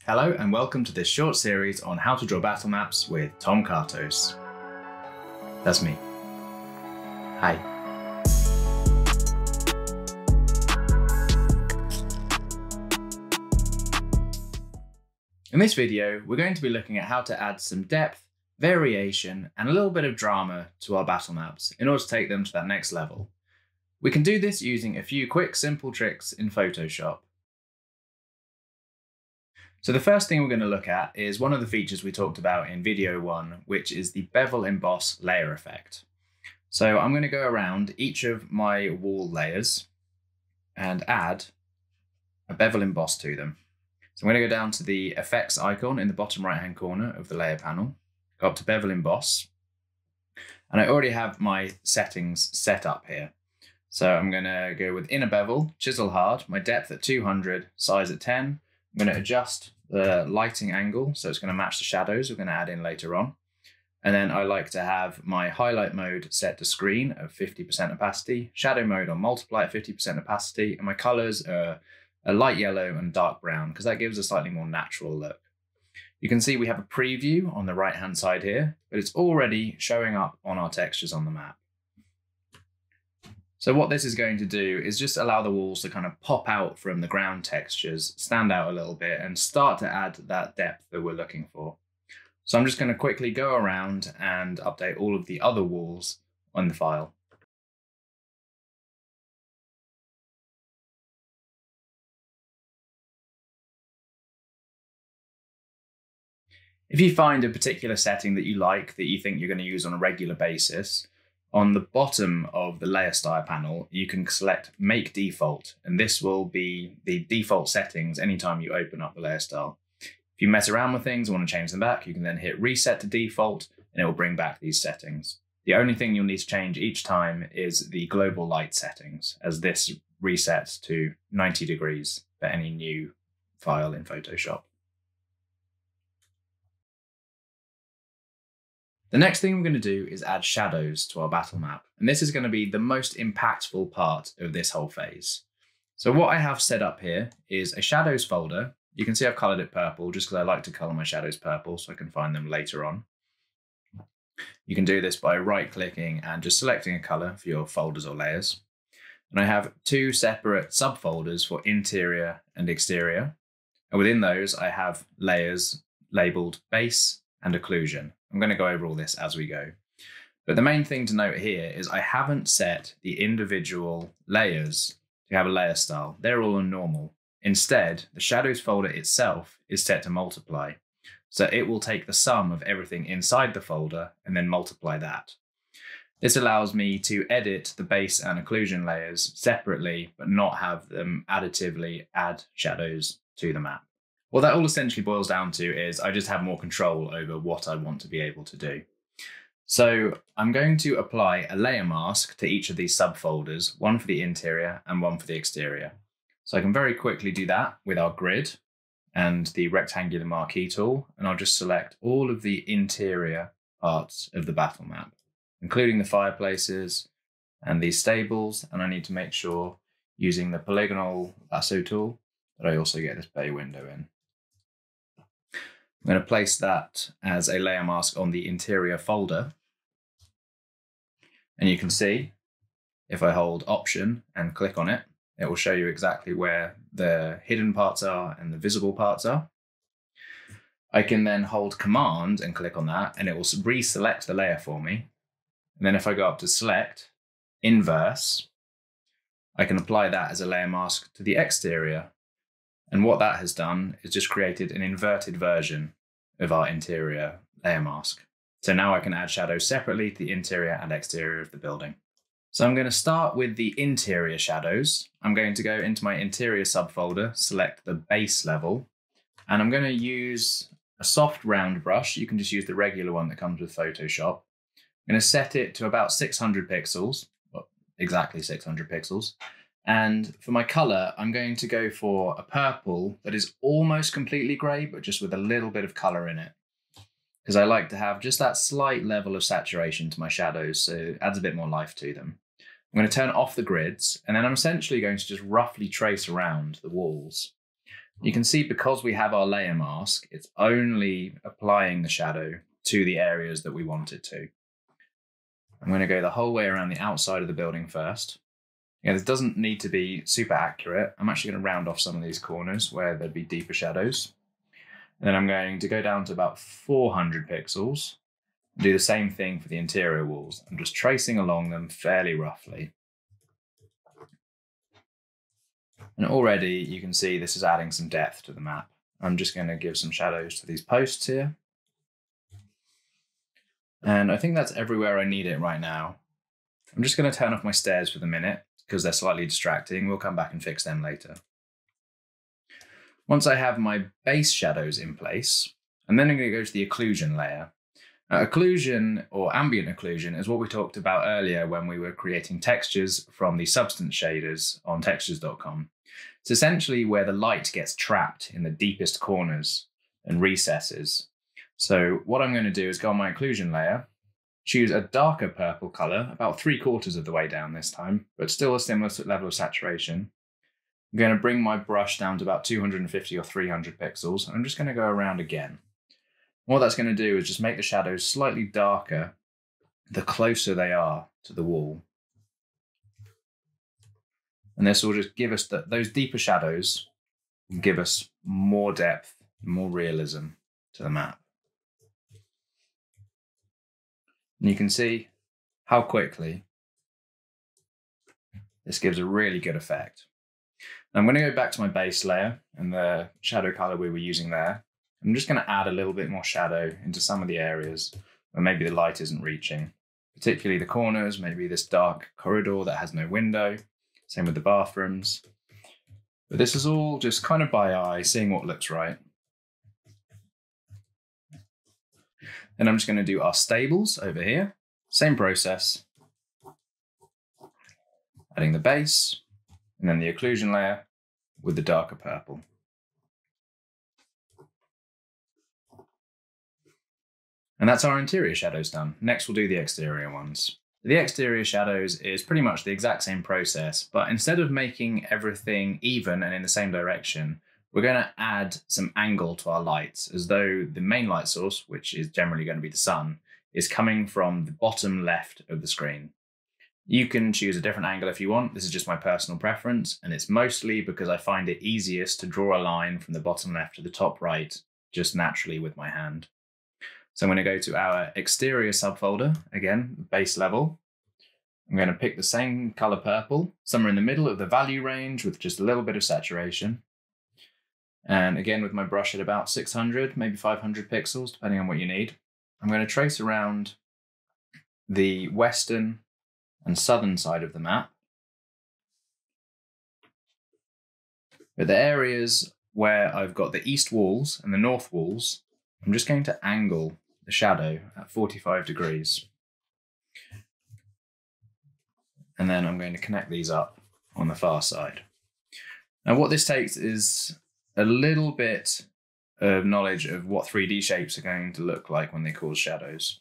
Hello and welcome to this short series on how to draw battle maps with Tom Kartos. That's me. Hi. In this video, we're going to be looking at how to add some depth, variation, and a little bit of drama to our battle maps in order to take them to that next level. We can do this using a few quick, simple tricks in Photoshop. So the first thing we're going to look at is one of the features we talked about in video 1, which is the Bevel Emboss layer effect. So I'm going to go around each of my wall layers and add a Bevel Emboss to them. So I'm going to go down to the effects icon in the bottom right hand corner of the layer panel, go up to Bevel Emboss, and I already have my settings set up here. So I'm going to go with inner bevel, chisel hard, my depth at 200, size at 10. I'm going to adjust the lighting angle so it's going to match the shadows we're going to add in later on. And then I like to have my highlight mode set to screen of 50% opacity, shadow mode on multiply at 50% opacity, and my colors are a light yellow and dark brown because that gives a slightly more natural look. You can see we have a preview on the right hand side here, but it's already showing up on our textures on the map. So what this is going to do is just allow the walls to kind of pop out from the ground textures, stand out a little bit, and start to add that depth that we're looking for. So I'm just going to quickly go around and update all of the other walls on the file. If you find a particular setting that you like, that you think you're going to use on a regular basis, on the bottom of the layer style panel, you can select Make Default, and this will be the default settings anytime you open up the layer style. If you mess around with things and want to change them back, you can then hit Reset to Default, and it will bring back these settings. The only thing you'll need to change each time is the global light settings, as this resets to 90 degrees for any new file in Photoshop. The next thing we're going to do is add shadows to our battle map, and this is going to be the most impactful part of this whole phase. So what I have set up here is a shadows folder. You can see I've colored it purple just because I like to color my shadows purple so I can find them later on. You can do this by right clicking and just selecting a color for your folders or layers. And I have two separate subfolders for interior and exterior. And within those, I have layers labeled base and occlusion. I'm going to go over all this as we go. But the main thing to note here is I haven't set the individual layers to have a layer style. They're all on normal. Instead, the shadows folder itself is set to multiply. So it will take the sum of everything inside the folder and then multiply that. This allows me to edit the base and occlusion layers separately, but not have them additively add shadows to the map. What that all essentially boils down to is I just have more control over what I want to be able to do. So I'm going to apply a layer mask to each of these subfolders, one for the interior and one for the exterior. So I can very quickly do that with our grid and the rectangular marquee tool, and I'll just select all of the interior parts of the battle map, including the fireplaces and these stables, and I need to make sure using the polygonal lasso tool that I also get this bay window in. I'm going to place that as a layer mask on the interior folder. And you can see if I hold Option and click on it, it will show you exactly where the hidden parts are and the visible parts are. I can then hold Command and click on that, and it will reselect the layer for me. And then if I go up to Select, Inverse, I can apply that as a layer mask to the exterior. And what that has done is just created an inverted version of our interior layer mask. So now I can add shadows separately to the interior and exterior of the building. So I'm going to start with the interior shadows. I'm going to go into my interior subfolder, select the base level, and I'm going to use a soft round brush. You can just use the regular one that comes with Photoshop. I'm going to set it to about 600 pixels, well, exactly 600 pixels. And for my color, I'm going to go for a purple that is almost completely gray, but just with a little bit of color in it. Because I like to have just that slight level of saturation to my shadows, so it adds a bit more life to them. I'm going to turn off the grids, and then I'm essentially going to just roughly trace around the walls. You can see because we have our layer mask, it's only applying the shadow to the areas that we want it to. I'm going to go the whole way around the outside of the building first. Yeah, this doesn't need to be super accurate. I'm actually going to round off some of these corners where there'd be deeper shadows. And then I'm going to go down to about 400 pixels and do the same thing for the interior walls. I'm just tracing along them fairly roughly. And already you can see this is adding some depth to the map. I'm just going to give some shadows to these posts here. And I think that's everywhere I need it right now. I'm just going to turn off my stairs for the minute because they're slightly distracting. We'll come back and fix them later. Once I have my base shadows in place, and then I'm going to go to the occlusion layer. Occlusion or ambient occlusion is what we talked about earlier when we were creating textures from the substance shaders on textures.com. It's essentially where the light gets trapped in the deepest corners and recesses. So what I'm going to do is go on my occlusion layer, choose a darker purple color, about 3/4 of the way down this time, but still a similar level of saturation. I'm going to bring my brush down to about 250 or 300 pixels. I'm just going to go around again. What that's going to do is just make the shadows slightly darker the closer they are to the wall. And this will just give us those deeper shadows, will give us more depth, more realism to the map. And you can see how quickly this gives a really good effect. Now I'm going to go back to my base layer and the shadow color we were using there. I'm just going to add a little bit more shadow into some of the areas where maybe the light isn't reaching, particularly the corners, maybe this dark corridor that has no window. Same with the bathrooms. But this is all just kind of by eye, seeing what looks right. Then I'm just going to do our stables over here. Same process. Adding the base, and then the occlusion layer with the darker purple. And that's our interior shadows done. Next we'll do the exterior ones. The exterior shadows is pretty much the exact same process, but instead of making everything even and in the same direction, we're going to add some angle to our lights, as though the main light source, which is generally going to be the sun, is coming from the bottom left of the screen. You can choose a different angle if you want. This is just my personal preference, and it's mostly because I find it easiest to draw a line from the bottom left to the top right, just naturally with my hand. So I'm going to go to our exterior subfolder, again, base level. I'm going to pick the same color purple, somewhere in the middle of the value range with just a little bit of saturation. And again, with my brush at about 600, maybe 500 pixels, depending on what you need. I'm going to trace around the western and southern side of the map. But the areas where I've got the east walls and the north walls, I'm just going to angle the shadow at 45 degrees. And then I'm going to connect these up on the far side. Now what this takes is a little bit of knowledge of what 3D shapes are going to look like when they cause shadows.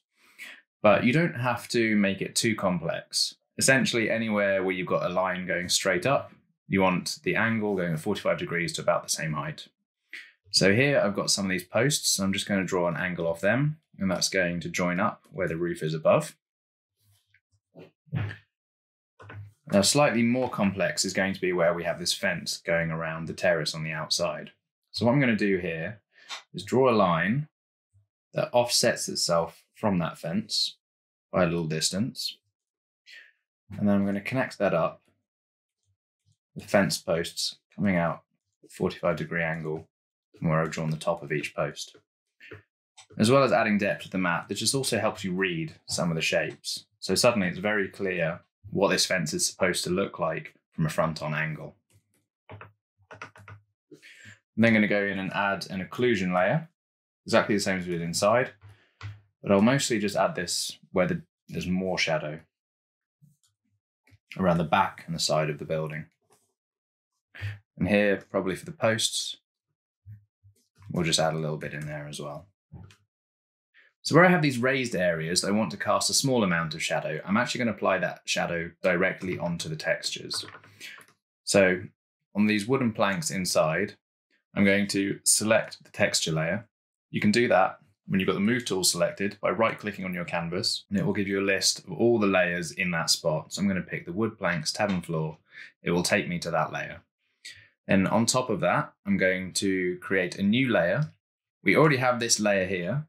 But you don't have to make it too complex. Essentially anywhere where you've got a line going straight up, you want the angle going at 45 degrees to about the same height. So here I've got some of these posts, so I'm just going to draw an angle off them, and that's going to join up where the roof is above. Now slightly more complex is going to be where we have this fence going around the terrace on the outside. So what I'm going to do here is draw a line that offsets itself from that fence by a little distance. And then I'm going to connect that up with fence posts coming out at 45-degree angle from where I've drawn the top of each post. As well as adding depth to the map, this just also helps you read some of the shapes. So suddenly it's very clear what this fence is supposed to look like from a front-on angle. I'm then going to go in and add an occlusion layer, exactly the same as we did inside, but I'll mostly just add this where there's more shadow, around the back and the side of the building. And here, probably for the posts, we'll just add a little bit in there as well. So where I have these raised areas that I want to cast a small amount of shadow, I'm actually going to apply that shadow directly onto the textures. So on these wooden planks inside, I'm going to select the texture layer. You can do that when you've got the move tool selected by right-clicking on your canvas, and it will give you a list of all the layers in that spot. So I'm going to pick the wood planks, tavern floor. It will take me to that layer. And on top of that, I'm going to create a new layer. We already have this layer here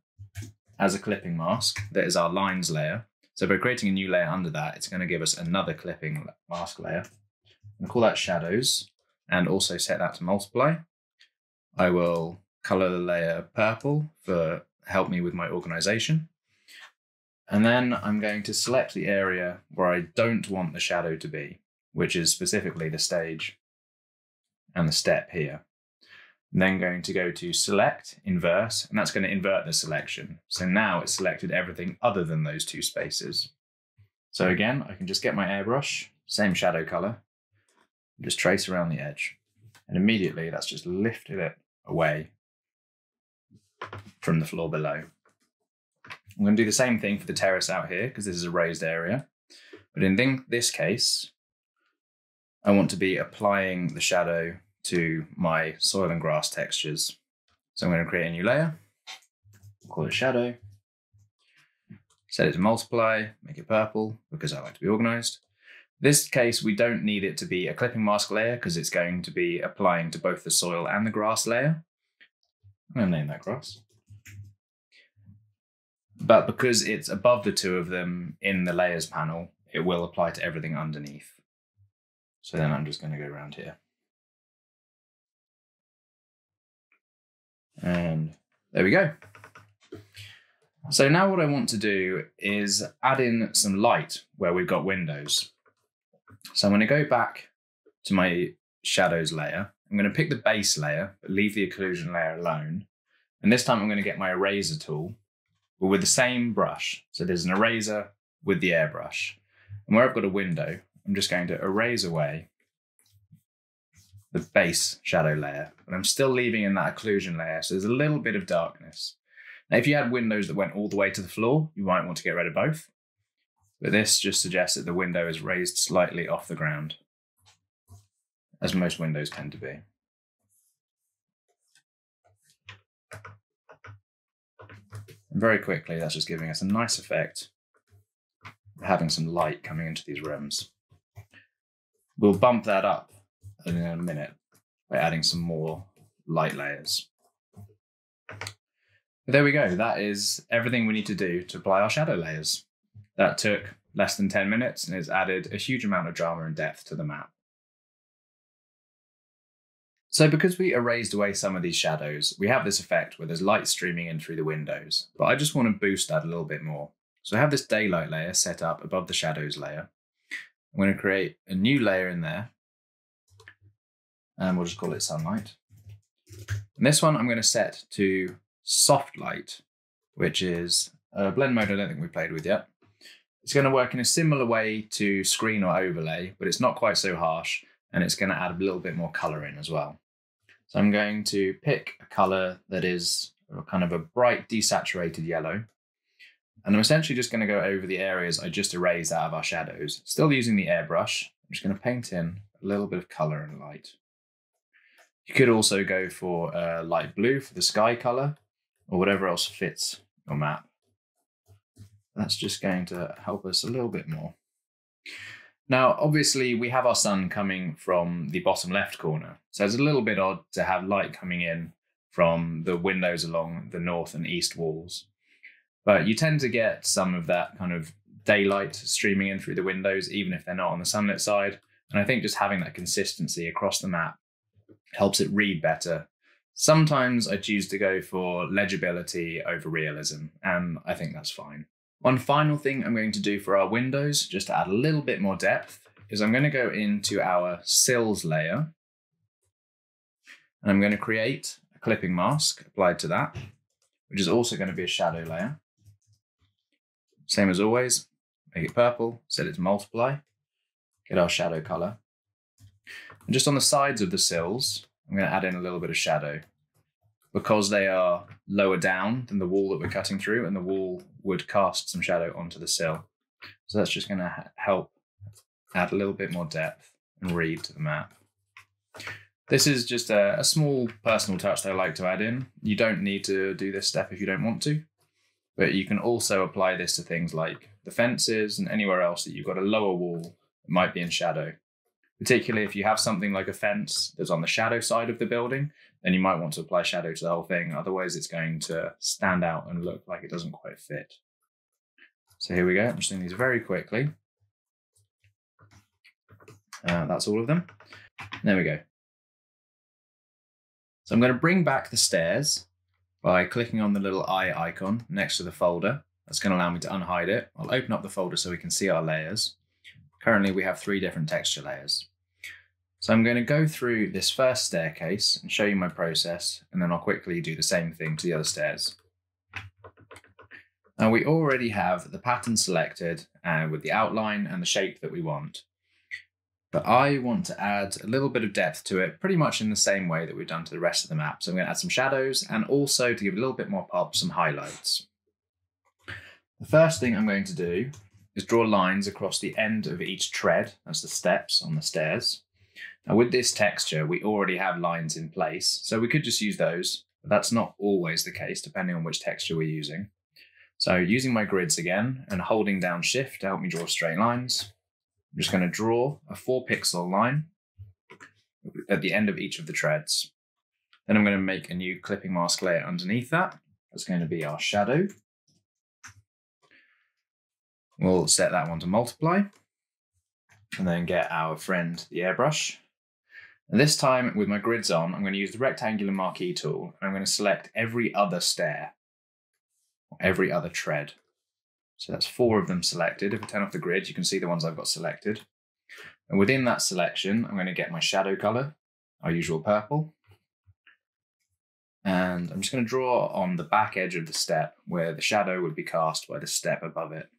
as a clipping mask. That is our lines layer. So by creating a new layer under that, it's going to give us another clipping mask layer. I'm going to call that shadows and also set that to multiply. I will color the layer purple for help me with my organization. And then I'm going to select the area where I don't want the shadow to be, which is specifically the stage and the step here. I'm then going to go to select, inverse, and that's going to invert the selection. So now it's selected everything other than those two spaces. So again, I can just get my airbrush, same shadow color, and just trace around the edge. And immediately that's just lifted it away from the floor below. I'm going to do the same thing for the terrace out here because this is a raised area. But in this case, I want to be applying the shadow to my soil and grass textures. So I'm going to create a new layer, call it shadow, set it to multiply, make it purple because I like to be organized. In this case, we don't need it to be a clipping mask layer because it's going to be applying to both the soil and the grass layer. I'm going to name that grass. But because it's above the two of them in the layers panel, it will apply to everything underneath. So then I'm just going to go around here. And there we go. So now what I want to do is add in some light where we've got windows. So I'm going to go back to my shadows layer. I'm going to pick the base layer, but leave the occlusion layer alone. And this time I'm going to get my eraser tool, but with the same brush. So there's an eraser with the airbrush. And where I've got a window, I'm just going to erase away the base shadow layer, but I'm still leaving in that occlusion layer. So there's a little bit of darkness. Now, if you had windows that went all the way to the floor, you might want to get rid of both. But this just suggests that the window is raised slightly off the ground, as most windows tend to be. And very quickly, that's just giving us a nice effect of having some light coming into these rooms. We'll bump that up in a minute by adding some more light layers. But there we go. That is everything we need to do to apply our shadow layers. That took less than 10 minutes and has added a huge amount of drama and depth to the map. So because we erased away some of these shadows, we have this effect where there's light streaming in through the windows, but I just want to boost that a little bit more. So I have this daylight layer set up above the shadows layer. I'm going to create a new layer in there, and we'll just call it sunlight. And this one I'm going to set to soft light, which is a blend mode I don't think we played with yet. It's going to work in a similar way to screen or overlay, but it's not quite so harsh, and it's going to add a little bit more color in as well. So I'm going to pick a color that is kind of a bright desaturated yellow. And I'm essentially just going to go over the areas I just erased out of our shadows. Still using the airbrush, I'm just going to paint in a little bit of color and light. You could also go for light blue for the sky color, or whatever else fits your map. That's just going to help us a little bit more. Now, obviously, we have our sun coming from the bottom left corner. So it's a little bit odd to have light coming in from the windows along the north and east walls. But you tend to get some of that kind of daylight streaming in through the windows, even if they're not on the sunlit side. And I think just having that consistency across the map helps it read better. Sometimes I choose to go for legibility over realism, and I think that's fine. One final thing I'm going to do for our windows, just to add a little bit more depth, is I'm going to go into our sills layer, and I'm going to create a clipping mask applied to that, which is also going to be a shadow layer. Same as always, make it purple, set it to multiply, get our shadow color. And just on the sides of the sills, I'm going to add in a little bit of shadow because they are lower down than the wall that we're cutting through, and the wall would cast some shadow onto the sill. So that's just going to help add a little bit more depth and read to the map. This is just a small personal touch that I like to add in. You don't need to do this step if you don't want to, but you can also apply this to things like the fences and anywhere else that you've got a lower wall that might be in shadow. Particularly if you have something like a fence that's on the shadow side of the building, then you might want to apply shadow to the whole thing. Otherwise, it's going to stand out and look like it doesn't quite fit. So here we go. I'm just doing these very quickly. That's all of them. There we go. So I'm going to bring back the stairs by clicking on the little eye icon next to the folder. That's going to allow me to unhide it. I'll open up the folder so we can see our layers. Currently, we have 3 different texture layers. So I'm going to go through this first staircase and show you my process, and then I'll quickly do the same thing to the other stairs. Now we already have the pattern selected with the outline and the shape that we want. But I want to add a little bit of depth to it, pretty much in the same way that we've done to the rest of the map. So I'm going to add some shadows and also, to give a little bit more pop, some highlights. The first thing I'm going to do is draw lines across the end of each tread, as the steps on the stairs. Now with this texture, we already have lines in place, so we could just use those, but that's not always the case, depending on which texture we're using. So using my grids again and holding down Shift to help me draw straight lines, I'm just going to draw a 4-pixel line at the end of each of the treads. Then I'm going to make a new clipping mask layer underneath that. That's going to be our shadow. We'll set that one to multiply and then get our friend, the airbrush. And this time with my grids on, I'm going to use the rectangular marquee tool and I'm going to select every other stair, or every other tread. So that's 4 of them selected. If I turn off the grid, you can see the ones I've got selected. And within that selection, I'm going to get my shadow color, our usual purple. And I'm just going to draw on the back edge of the step where the shadow would be cast by the step above it.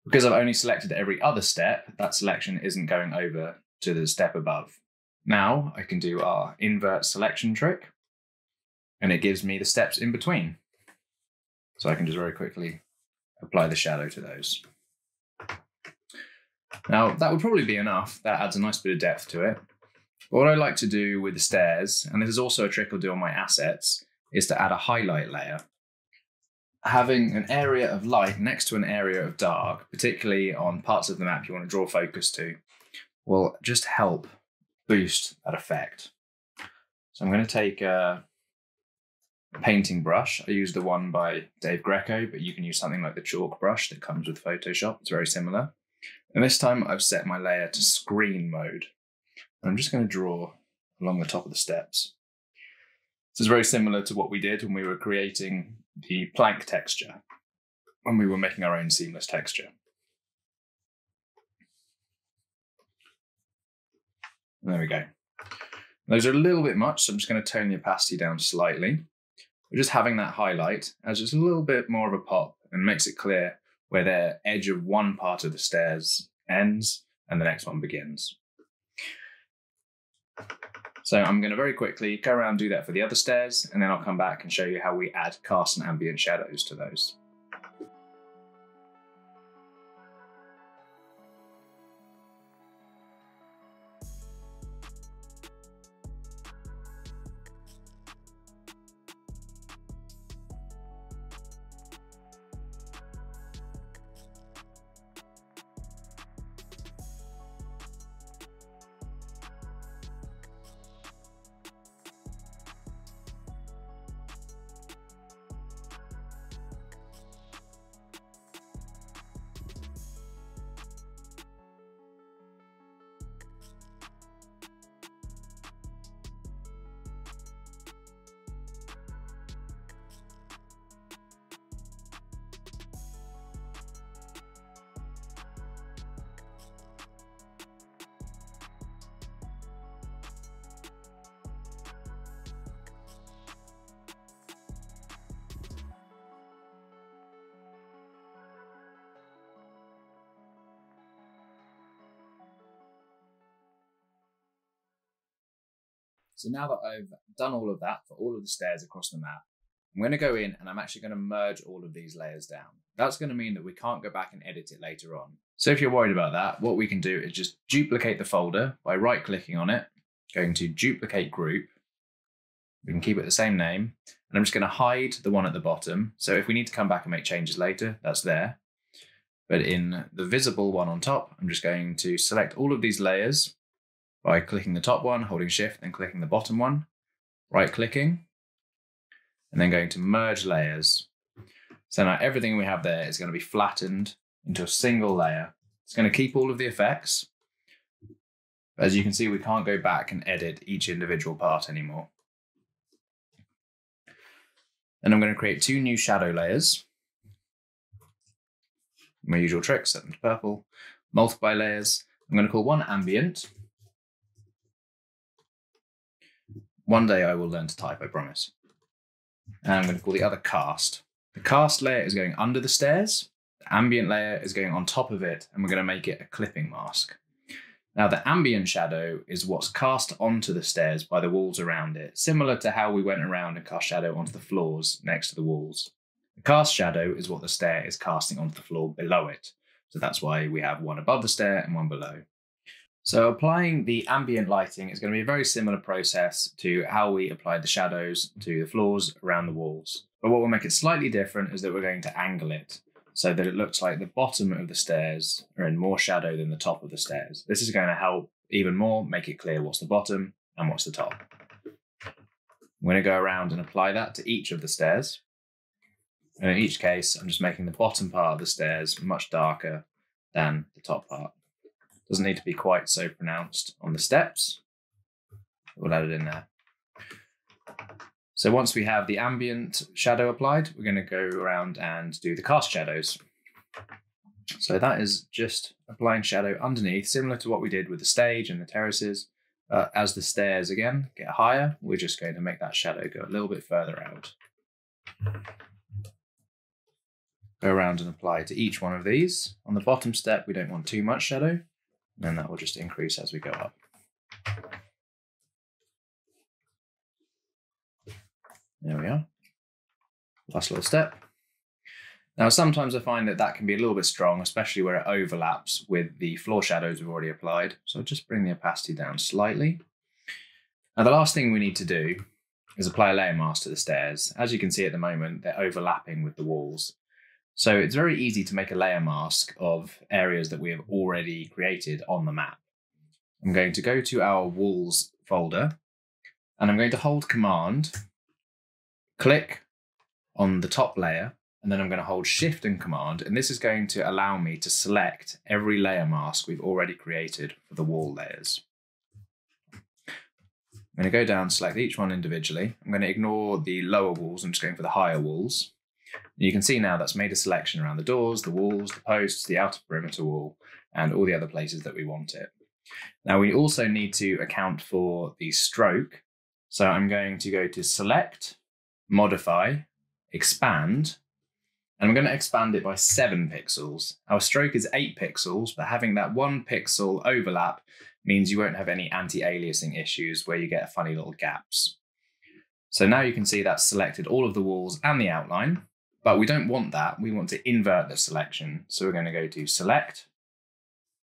Because I've only selected every other step, that selection isn't going over to the step above. Now I can do our invert selection trick, and it gives me the steps in between. So I can just very quickly apply the shadow to those. Now that would probably be enough. That adds a nice bit of depth to it. But what I like to do with the stairs, and this is also a trick I'll do on my assets, is to add a highlight layer. Having an area of light next to an area of dark, particularly on parts of the map you want to draw focus to, will just help boost that effect. So I'm going to take a painting brush. I use the one by Dave Greco, but you can use something like the chalk brush that comes with Photoshop. It's very similar. And this time I've set my layer to screen mode. And I'm just going to draw along the top of the steps. This is very similar to what we did when we were creating the plank texture, when we were making our own seamless texture. And there we go. Those are a little bit much, so I'm just going to tone the opacity down slightly. But just having that highlight adds just a little bit more of a pop and makes it clear where the edge of one part of the stairs ends and the next one begins. So I'm going to very quickly go around and do that for the other stairs, and then I'll come back and show you how we add cast and ambient shadows to those. So now that I've done all of that for all of the stairs across the map, I'm going to go in and I'm actually going to merge all of these layers down. That's going to mean that we can't go back and edit it later on. So if you're worried about that, what we can do is just duplicate the folder by right-clicking on it going to duplicate group. We can keep it the same name. And I'm just going to hide the one at the bottom. So if we need to come back and make changes later, that's there. But in the visible one on top, I'm just going to select all of these layers by clicking the top one, holding Shift, and clicking the bottom one, right-clicking, and then going to merge layers. So now everything we have there is going to be flattened into a single layer. It's going to keep all of the effects. As you can see, we can't go back and edit each individual part anymore. And I'm going to create 2 new shadow layers. My usual trick, set them to purple. Multiply layers. I'm going to call one ambient. One day I will learn to type, I promise. And I'm going to call the other cast. The cast layer is going under the stairs. The ambient layer is going on top of it, and we're going to make it a clipping mask. Now the ambient shadow is what's cast onto the stairs by the walls around it, similar to how we went around and cast shadow onto the floors next to the walls. The cast shadow is what the stair is casting onto the floor below it. So that's why we have one above the stair and one below. So applying the ambient lighting is going to be a very similar process to how we applied the shadows to the floors around the walls. But what will make it slightly different is that we're going to angle it so that it looks like the bottom of the stairs are in more shadow than the top of the stairs. This is going to help even more make it clear what's the bottom and what's the top. I'm going to go around and apply that to each of the stairs. And in each case, I'm just making the bottom part of the stairs much darker than the top part. Doesn't need to be quite so pronounced on the steps. We'll add it in there. So once we have the ambient shadow applied, we're going to go around and do the cast shadows. So that is just applying shadow underneath, similar to what we did with the stage and the terraces. As the stairs, again, get higher, we're just going to make that shadow go a little bit further out. Go around and apply to each one of these. On the bottom step, we don't want too much shadow, and that will just increase as we go up. There we are. Last little step. Now, sometimes I find that that can be a little bit strong, especially where it overlaps with the floor shadows we've already applied. So I'll just bring the opacity down slightly. Now, the last thing we need to do is apply a layer mask to the stairs. As you can see at the moment, they're overlapping with the walls. So it's very easy to make a layer mask of areas that we have already created on the map. I'm going to go to our walls folder, and I'm going to hold Command, click on the top layer, and then I'm going to hold Shift and Command, and this is going to allow me to select every layer mask we've already created for the wall layers. I'm going to go down, select each one individually. I'm going to ignore the lower walls. I'm just going for the higher walls. You can see now that's made a selection around the doors, the walls, the posts, the outer perimeter wall, and all the other places that we want it. Now we also need to account for the stroke. So I'm going to go to Select, Modify, Expand, and I'm going to expand it by 7 pixels. Our stroke is 8 pixels, but having that 1 pixel overlap means you won't have any anti-aliasing issues where you get funny little gaps. So now you can see that's selected all of the walls and the outline, but we don't want that. We want to invert the selection. So we're going to go to Select,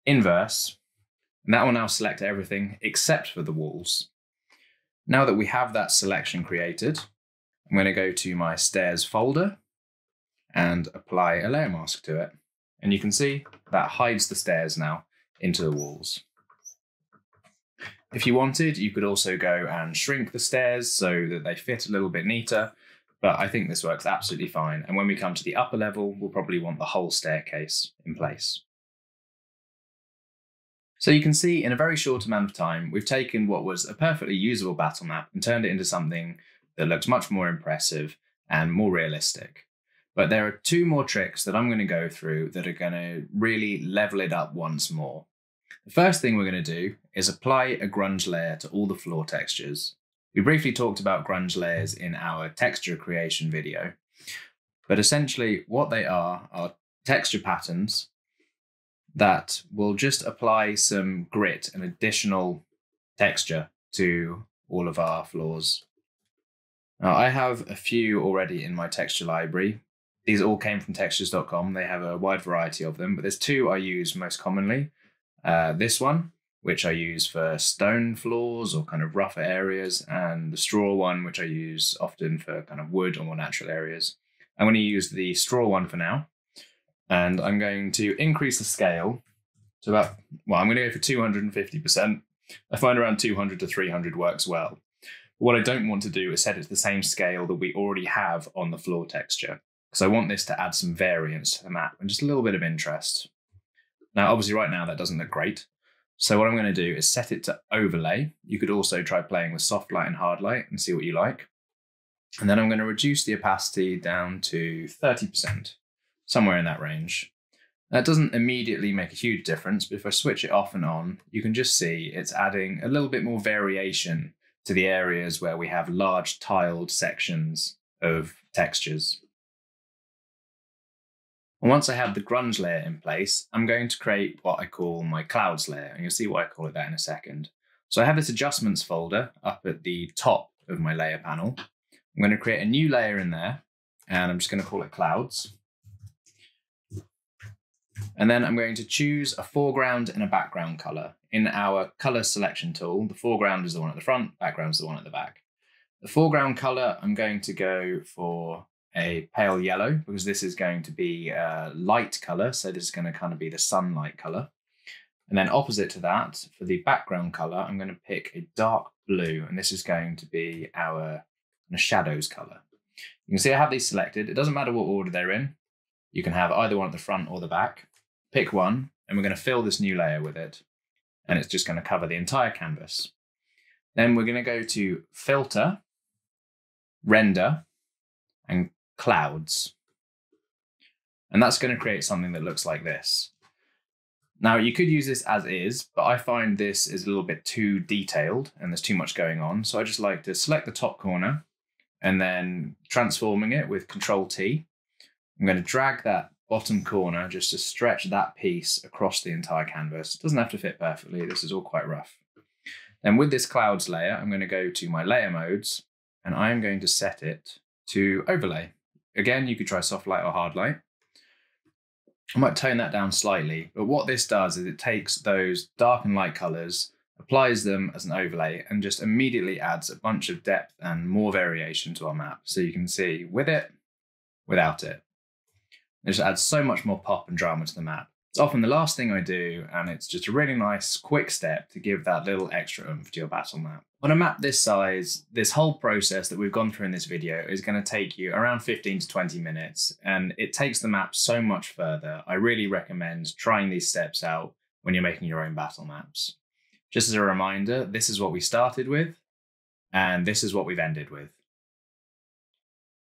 Inverse, and that will now select everything except for the walls. Now that we have that selection created, I'm going to go to my stairs folder and apply a layer mask to it. And you can see that hides the stairs now into the walls. If you wanted, you could also go and shrink the stairs so that they fit a little bit neater, but I think this works absolutely fine. And when we come to the upper level, we'll probably want the whole staircase in place. So you can see in a very short amount of time, we've taken what was a perfectly usable battle map and turned it into something that looks much more impressive and more realistic. But there are 2 more tricks that I'm going to go through that are going to really level it up once more. The first thing we're going to do is apply a grunge layer to all the floor textures. We briefly talked about grunge layers in our texture creation video, but essentially what they are texture patterns that will just apply some grit and additional texture to all of our floors. Now, I have a few already in my texture library. These all came from textures.com. They have a wide variety of them, but there's 2 I use most commonly. This one, which I use for stone floors or kind of rougher areas, and the straw one, which I use often for kind of wood or more natural areas. I'm going to use the straw one for now, and I'm going to increase the scale to about, well, I'm going to go for 250%. I find around 200 to 300 works well. What I don't want to do is set it to the same scale that we already have on the floor texture, because I want this to add some variance to the map and just a little bit of interest. Now, obviously right now that doesn't look great. So what I'm going to do is set it to overlay. You could also try playing with soft light and hard light and see what you like. And then I'm going to reduce the opacity down to 30%, somewhere in that range. That doesn't immediately make a huge difference, but if I switch it off and on, you can just see it's adding a little bit more variation to the areas where we have large tiled sections of textures. And once I have the grunge layer in place, I'm going to create what I call my clouds layer, and you'll see why I call it that in a second. So I have this adjustments folder up at the top of my layer panel. I'm going to create a new layer in there, and I'm just going to call it clouds. And then I'm going to choose a foreground and a background color. In our color selection tool, the foreground is the one at the front, background is the one at the back. The foreground color, I'm going to go for a pale yellow, because this is going to be a light color. So this is going to kind of be the sunlight color. And then opposite to that, for the background color, I'm going to pick a dark blue, and this is going to be our shadows color. You can see I have these selected. It doesn't matter what order they're in. You can have either one at the front or the back. Pick one, and we're going to fill this new layer with it. And it's just going to cover the entire canvas. Then we're going to go to Filter, Render, and Clouds. And that's going to create something that looks like this. Now, you could use this as is, but I find this is a little bit too detailed and there's too much going on. So I just like to select the top corner and then transforming it with Control-T. I'm going to drag that bottom corner just to stretch that piece across the entire canvas. It doesn't have to fit perfectly. This is all quite rough. Then with this clouds layer, I'm going to go to my layer modes and I'm going to set it to overlay. Again, you could try soft light or hard light. I might tone that down slightly, but what this does is it takes those dark and light colors, applies them as an overlay, and just immediately adds a bunch of depth and more variation to our map. So you can see with it, without it. It just adds so much more pop and drama to the map. It's often the last thing I do, and it's just a really nice, quick step to give that little extra oomph to your battle map. On a map this size, this whole process that we've gone through in this video is going to take you around 15 to 20 minutes, and it takes the map so much further. I really recommend trying these steps out when you're making your own battle maps. Just as a reminder, this is what we started with, and this is what we've ended with.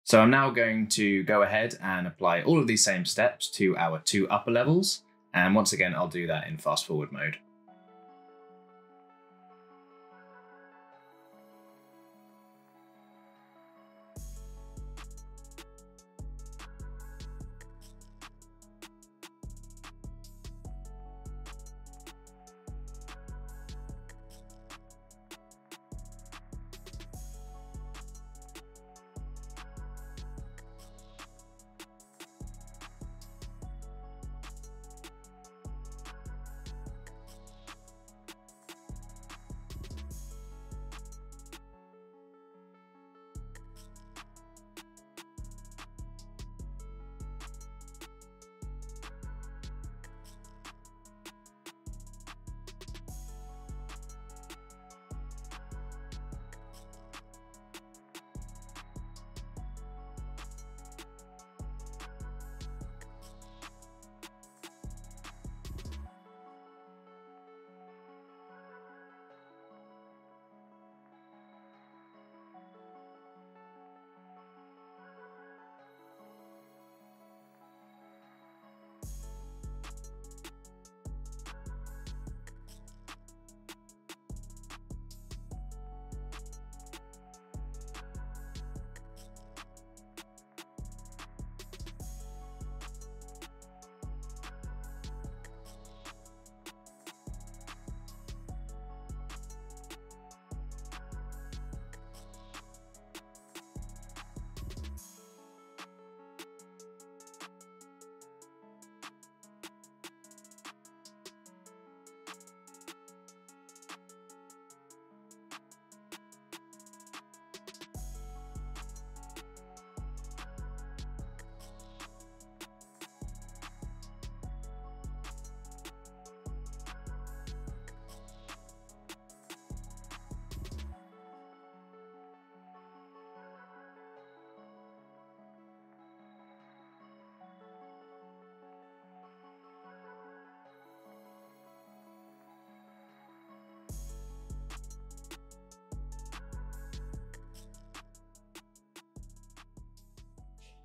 So I'm now going to go ahead and apply all of these same steps to our two upper levels. And once again, I'll do that in fast forward mode.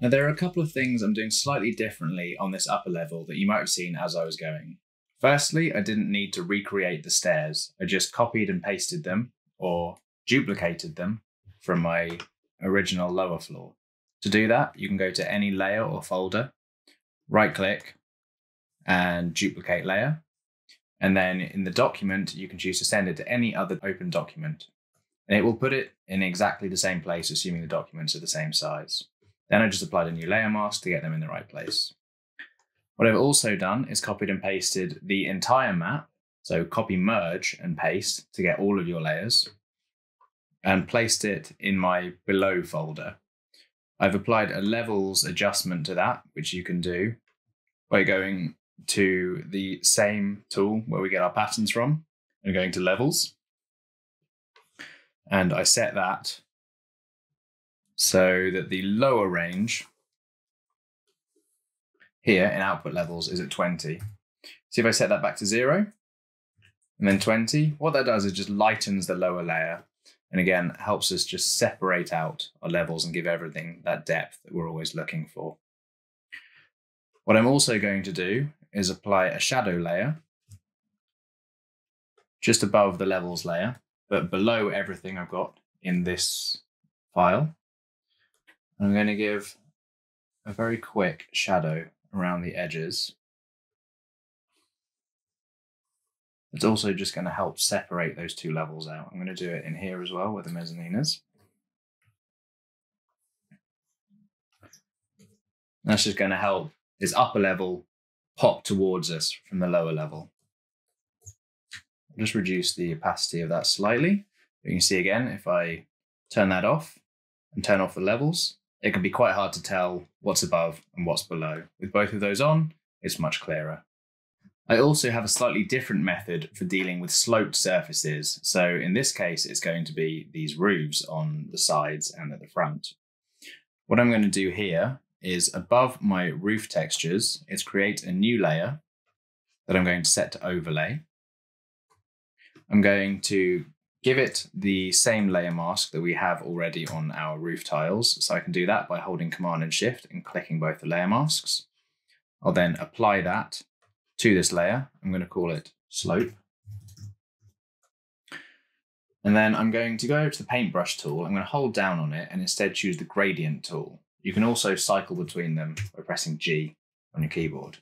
Now there are a couple of things I'm doing slightly differently on this upper level that you might have seen as I was going. Firstly, I didn't need to recreate the stairs. I just copied and pasted them or duplicated them from my original lower floor. To do that, you can go to any layer or folder, right click and duplicate layer. And then in the document, you can choose to send it to any other open document. And it will put it in exactly the same place, assuming the documents are the same size. Then I just applied a new layer mask to get them in the right place. What I've also done is copied and pasted the entire map. So copy, merge, and paste to get all of your layers, and placed it in my below folder. I've applied a levels adjustment to that, which you can do by going to the same tool where we get our patterns from and going to levels. And I set that so that the lower range here in output levels is at 20. See if I set that back to 0 and then 20, what that does is just lightens the lower layer. And again, helps us just separate out our levels and give everything that depth that we're always looking for. What I'm also going to do is apply a shadow layer just above the levels layer, but below everything I've got in this file. I'm going to give a very quick shadow around the edges. It's also just going to help separate those two levels out. I'm going to do it in here as well where the mezzanine is. That's just going to help this upper level pop towards us from the lower level. I'll just reduce the opacity of that slightly. You can see again, if I turn that off and turn off the levels, it can be quite hard to tell what's above and what's below. With both of those on, it's much clearer. I also have a slightly different method for dealing with sloped surfaces. So in this case, it's going to be these roofs on the sides and at the front. What I'm going to do here is above my roof textures, is create a new layer that I'm going to set to overlay. I'm going to give it the same layer mask that we have already on our roof tiles. So I can do that by holding Command and Shift and clicking both the layer masks. I'll then apply that to this layer. I'm going to call it slope. And then I'm going to go over to the paintbrush tool. I'm going to hold down on it and instead choose the gradient tool. You can also cycle between them by pressing G on your keyboard.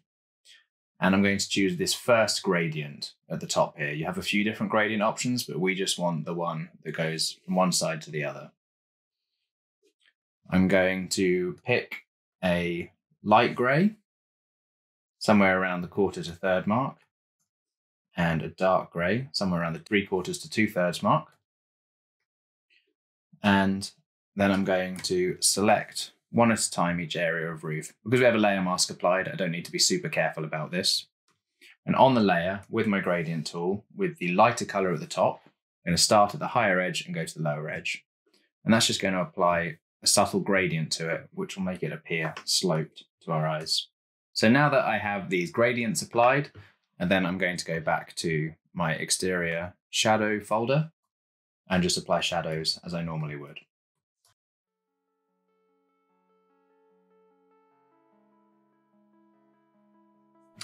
And I'm going to choose this first gradient at the top here. You have a few different gradient options, but we just want the one that goes from one side to the other. I'm going to pick a light gray, somewhere around the 1/4 to 1/3 mark, and a dark gray, somewhere around the 3/4 to 2/3 mark. And then I'm going to select one at a time each area of roof. Because we have a layer mask applied, I don't need to be super careful about this. And on the layer, with my gradient tool, with the lighter color at the top, I'm going to start at the higher edge and go to the lower edge. And that's just going to apply a subtle gradient to it, which will make it appear sloped to our eyes. So now that I have these gradients applied, and then I'm going to go back to my exterior shadow folder and just apply shadows as I normally would.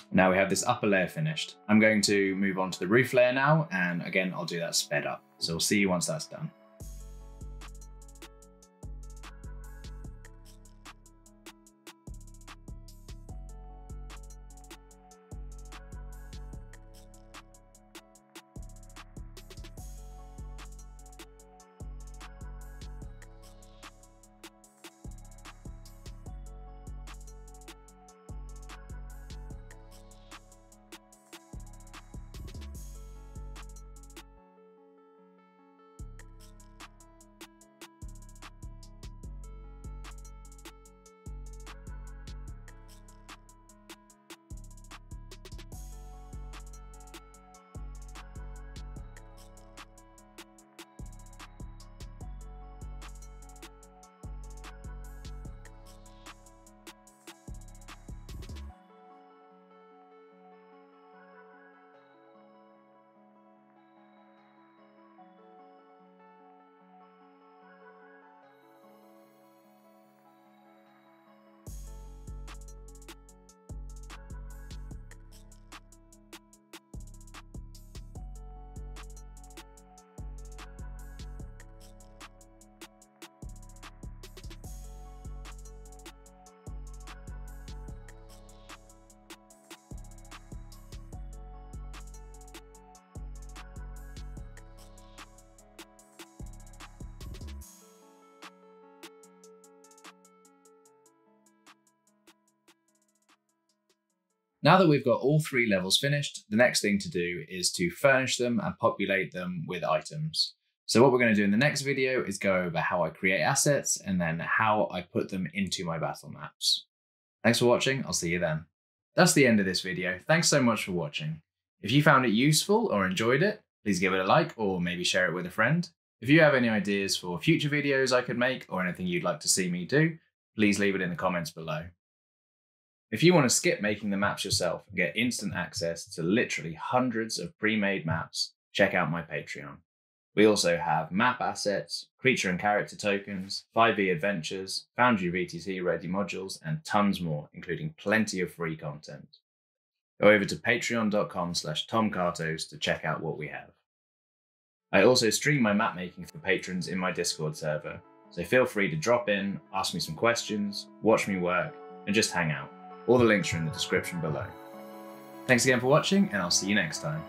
Now we have this upper layer finished. I'm going to move on to the roof layer now, and again, I'll do that sped up. So we'll see you once that's done. Now that we've got all 3 levels finished, the next thing to do is to furnish them and populate them with items. So what we're going to do in the next video is go over how I create assets and then how I put them into my battle maps. Thanks for watching, I'll see you then. That's the end of this video. Thanks so much for watching. If you found it useful or enjoyed it, please give it a like or maybe share it with a friend. If you have any ideas for future videos I could make or anything you'd like to see me do, please leave it in the comments below. If you want to skip making the maps yourself and get instant access to literally hundreds of pre-made maps, check out my Patreon. We also have map assets, creature and character tokens, 5e adventures, Foundry VTC ready modules, and tons more, including plenty of free content. Go over to patreon.com/tomcartos to check out what we have. I also stream my map making for patrons in my Discord server, so feel free to drop in, ask me some questions, watch me work, and just hang out. All the links are in the description below. Thanks again for watching, and I'll see you next time.